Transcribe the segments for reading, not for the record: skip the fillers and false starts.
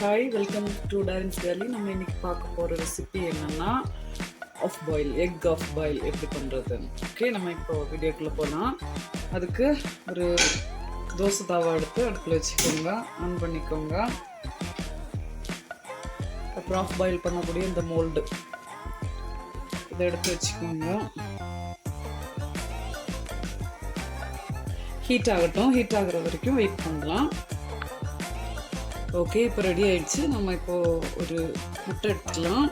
Hi, welcome to டாரின்ஸ் கேர்லி. நம்ம இன்னைக்கு பார்க்க போகிற ரெசிபி என்னென்னா எக் ஆஃப் பாயில் எப்படி பண்ணுறதுன்னு. ஓகே, நம்ம இப்போ வீடியோக்குள்ளே போகலாம். அதுக்கு ஒரு தோசை தாவா எடுத்து அடுப்பில் வச்சுக்கோங்க, ஆன் பண்ணிக்கோங்க. அப்புறம் ஆஃப் பாயில் பண்ணக்கூடிய இந்த மோல்டு இதை எடுத்து வச்சுக்கோங்க. ஹீட் ஆகட்டும், ஹீட் ஆகிற வரைக்கும் வெயிட் பண்ணலாம். ஓகே, இப்போ ரெடி ஆயிடுச்சு. நம்ம இப்போ ஒரு முட்டை எடுத்துக்கலாம்.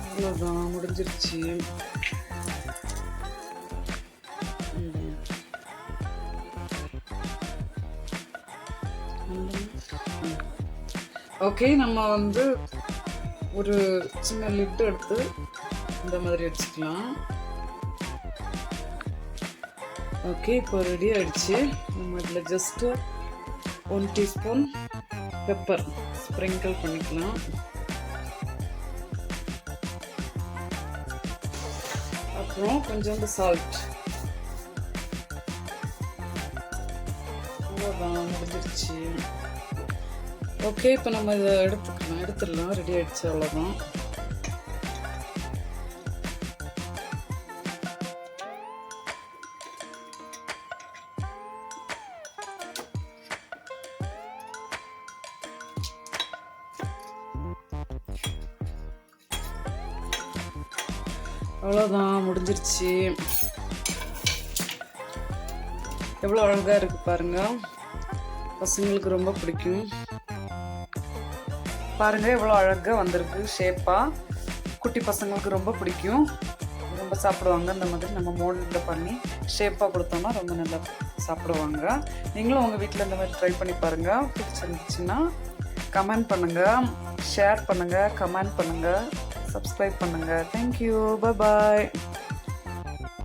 அவ்வளோதான், முடிஞ்சிருச்சு. ஓகே, நம்ம ஒரு சின்ன லிட் எடுத்து இந்த மாதிரி வச்சுக்கலாம். ஓகே, இப்போ ரெடி ஆயிடுச்சு. நம்ம இதில் ஜஸ்ட்டு 1 டீஸ்பூன் பெப்பர் ஸ்ப்ரிங்கிள் பண்ணிக்கலாம். அப்புறம் கொஞ்சோண்டு சால்ட். அவ்வளோதான், முடிஞ்சிருச்சு. ஓகே, இப்போ நம்ம இதை எடுத்துடலாம். ரெடி ஆயிடுச்சு, அவ்வளோதான். அவ்வளோதான், முடிஞ்சிருச்சு. எவ்வளோ அழகாக இருக்குது பாருங்கள். பசங்களுக்கு ரொம்ப பிடிக்கும். பாருங்கள் எவ்வளோ அழகாக வந்திருக்கு ஷேப்பாக. குட்டி பசங்களுக்கு ரொம்ப பிடிக்கும், ரொம்ப சாப்பிடுவாங்க. இந்த மாதிரி நம்ம மோல்டில் பண்ணி ஷேப்பாக கொடுத்தோம்னா ரொம்ப நல்லா சாப்பிடுவாங்க. நீங்களும் உங்கள் வீட்டில் இந்த மாதிரி ட்ரை பண்ணி பாருங்கள். பிடிச்சிருந்துச்சுன்னா கமெண்ட் பண்ணுங்கள், ஷேர் பண்ணுங்கள், கமெண்ட் பண்ணுங்கள், சப்ஸ்கிரைப் பண்ணுங்கள். தேங்க்யூ, பாய்.